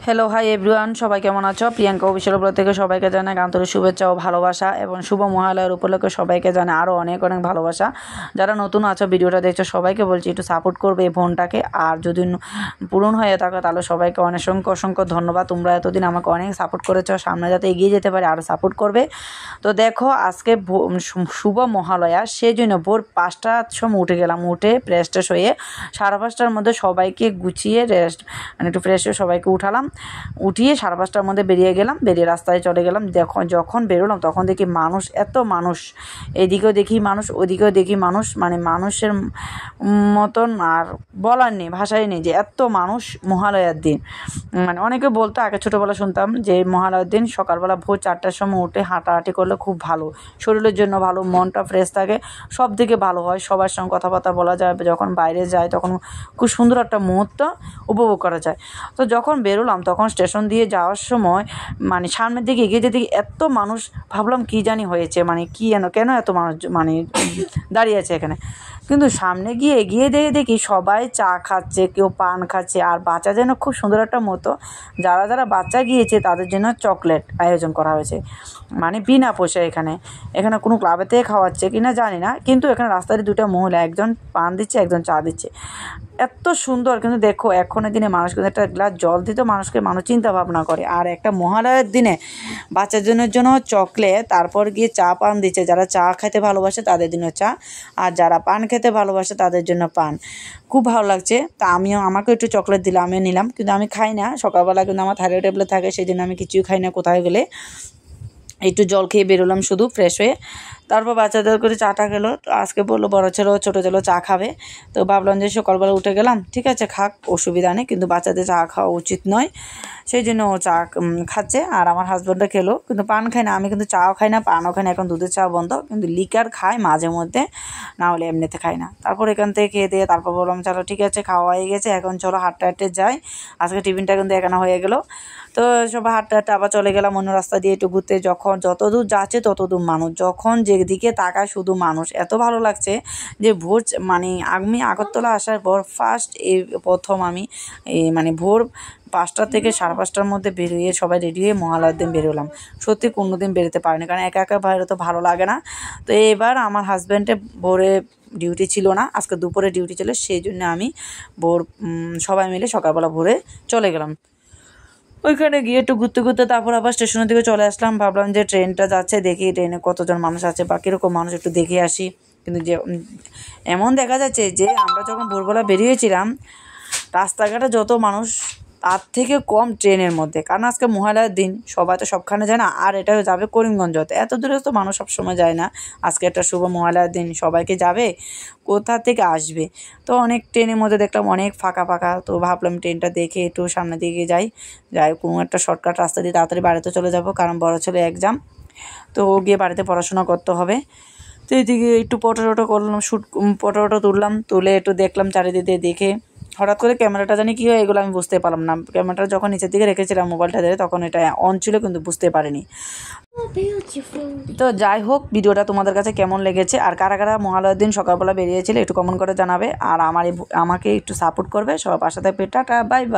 Hello hi everyone, সবাই কেমন আছো? প্রিয়াঙ্কা অফিসিয়াল ব্লগ থেকে সবাইকে জানাই আন্তরিক শুভেচ্ছা ও ভালোবাসা এবং শুভ মহালয়ার উপলক্ষে সবাইকে জানাই আরও অনেক অনেক ভালোবাসা। যারা নতুন আছো ভিডিওটা দেখছো সবাইকে বলছি একটু সাপোর্ট করবে এই বোনটাকে, আর যদি পূরণ হয়ে থাকে তাহলে সবাইকে অসংখ্য অসংখ্য ধন্যবাদ। তোমরা এতদিন আমাকে অনেক সাপোর্ট করেছো, সামনে যাতে এগিয়ে যেতে পারে আরও সাপোর্ট করবে। তো দেখো আজকে শুভ মহালয়া, সেই জন্য ভোর 5টার সময় উঠে গেলাম, উঠে ফ্রেশ ট্রেশ হয়ে 5:30টার মধ্যে সবাইকে গুছিয়ে রেস্ট একটু ফ্রেশ হয়ে সবাইকে উঠালাম, উঠিয়ে 5:30টার মধ্যে বেরিয়ে গেলাম, বেরিয়ে রাস্তায় চলে গেলাম। যখন বেরোলাম তখন দেখি মানুষ, এত মানুষ, এদিকেও দেখি মানুষ ওদিকেও দেখি মানুষ, মানে মানুষের মতন আর বলার নেই, ভাষাই নেই যে এত মানুষ মহালয়ার দিন। মানে অনেকে বলতো, আগে ছোটোবেলা শুনতাম যে মহালয়ার দিন সকালবেলা ভোর 4টার সময় উঠে হাঁটাহাঁটি করলে খুব ভালো, শরীরের জন্য ভালো, মনটা ফ্রেশ থাকে, সব দিকে ভালো হয়, সবার সঙ্গে কথাবার্তা বলা যায়, যখন বাইরে যায় তখন খুব সুন্দর একটা মুহূর্ত উপভোগ করা যায়। তো যখন বেরোলাম তখন স্টেশন দিয়ে যাওয়ার সময় মানে সামনের দিকে এগিয়ে যেতে এত মানুষ, ভাবলাম কী জানি হয়েছে, মানে কী কেন এত মানুষ মানে দাঁড়িয়ে আছে এখানে। কিন্তু সামনে গিয়ে এগিয়ে দেখি সবাই চা খাচ্ছে, কেউ পান খাচ্ছে, আর বাচ্চা যেন খুব সুন্দর একটা মতো, যারা যারা বাচ্চা গিয়েছে তাদের জন্য চকলেট আয়োজন করা হয়েছে, মানে বিনা পয়সা। এখানে কোনো ক্লাবে থেকে খাওয়াচ্ছে কিনা জানি না, কিন্তু এখানে রাস্তায় দুটো মহিলা, একজন পান দিচ্ছে একজন চা দিচ্ছে, এত সুন্দর। কিন্তু দেখো এখনের দিনে মানুষ কিন্তু একটা গ্লাস জল দিতে মানুষ চিন্তা ভাবনা করে, আর একটা মহালয়ার দিনে বাচ্চাদের জন্য চকলেট, তারপর গিয়ে চা পান দিচ্ছে। যারা চা খেতে ভালোবাসে তাদের জন্য চা, আর যারা পান খেতে ভালোবাসে তাদের জন্য পান। খুব ভালো লাগছে। তা আমাকে একটু চকলেট দিলাম, আমিও নিলাম, কিন্তু আমি খাই না সকালবেলা, কিন্তু আমার থাইরয়েড ট্যাবলেট থাকে, সেই জন্য আমি কিছুই খাই না কোথায় গেলে। একটু জল খেয়ে বেরোলাম শুধু ফ্রেশ হয়ে, তারপর বাচ্চাদের করে চাটা খেলো। আজকে বললো বড়ো ছেলে ছোটো ছেলে চা খাবে, তো ভাবলাম যে সকালবেলা উঠে গেলাম, ঠিক আছে খাক, অসুবিধা নেই, কিন্তু বাচ্চাদের চা খাওয়া উচিত নয়, সেই জন্য ও চা খাচ্ছে। আর আমার হাজব্যান্ডটা খেলো, কিন্তু পান খায় না। আমি কিন্তু চাও খাই না, পানও খাই না, এখন দুধের চা বন্ধ, কিন্তু লিকার খায় মাঝে মধ্যে, না হলে এমনিতে খাই না। তারপর এখান থেকে খেয়ে দিয়ে তারপর বললাম চলো ঠিক আছে খাওয়া হয়ে গেছে, এখন চলো হাঁটতে যাই। আজকে টিফিনটা কিন্তু এখানে হয়ে গেলো। তো সবাই হাঁটতে আবার চলে গেলাম অন্য রাস্তা দিয়ে একটু ঘুরতে। যতদূর যাচ্ছে ততদূর মানুষ, যখন যেদিকে তাকায় শুধু মানুষ, এত ভালো লাগছে যে ভোর মানে আমি আগরতলা আসার পর প্রথম আমি মানে ভোর 5টা থেকে 5:30টার মধ্যে বেরিয়ে সবাই রেডি হয়ে মহালয়ার দিন বেরোলাম। সত্যি কোনো দিন বেরোতে পারিনি, কারণ একা একা বাইরে তো ভালো লাগে না। তো এবার আমার হাজব্যান্ডের ভোরে ডিউটি ছিল না, আজকে দুপুরে ডিউটি ছিল, সেই জন্য আমি সবাই মিলে সকালবেলা ভোরে চলে গেলাম। ওইখানে গিয়ে একটু ঘুরতে তারপর আবার স্টেশনের দিকে চলে আসলাম। ভাবলাম যে ট্রেনটা যাচ্ছে, দেখি ট্রেনে কতজন মানুষ আছে বা কীরকম মানুষ, একটু দেখে আসি। কিন্তু যে এমন দেখা যাচ্ছে যে আমরা যখন ভোরবেলা বেরিয়েছিলাম, রাস্তাঘাটে যত মানুষ তার থেকে কম ট্রেনের মধ্যে, কারণ আজকে মহালয়ার দিন, সবাই তো সবখানে যায় না, আর এটা যাবে করিমগঞ্জ, এত দূরে তো মানুষ সবসময় যায় না। আজকে একটা শুভ মহালয়ার দিন, সবাইকে যাবে, কোথা থেকে আসবে। তো অনেক ট্রেনের মধ্যে দেখলাম অনেক ফাঁকা। তো ভাবলাম ট্রেনটা দেখে একটু সামনের দিকে যাই, কোনো একটা শর্টকাট রাস্তা দিয়ে তাড়াতাড়ি বাড়িতে চলে যাব, কারণ বড় ছেলে এক্সাম, তো গিয়ে বাড়িতে পড়াশোনা করতে হবে। তো এইদিকে একটু ফটো করলাম, ফটো তুললাম, তুলে একটু দেখলাম চারিদিকে, দেখে হঠাৎ করে ক্যামেরাটা জানি কী হয়, এগুলো আমি বুঝতে পারলাম না। ক্যামেরাটা যখন নিচের দিকে রেখেছিলাম মোবাইলটা ধরে, তখন এটা অন ছিল, কিন্তু বুঝতে পারিনি। তো যাই হোক, ভিডিওটা তোমাদের কাছে কেমন লেগেছে, আর কারা কারা মহালয়ার দিন সকালবেলা বেরিয়েছিল একটু কমেন্ট করে জানাবে, আর আমাকে একটু সাপোর্ট করবে, সবার পাশে থাকবে। Tata, bye bye.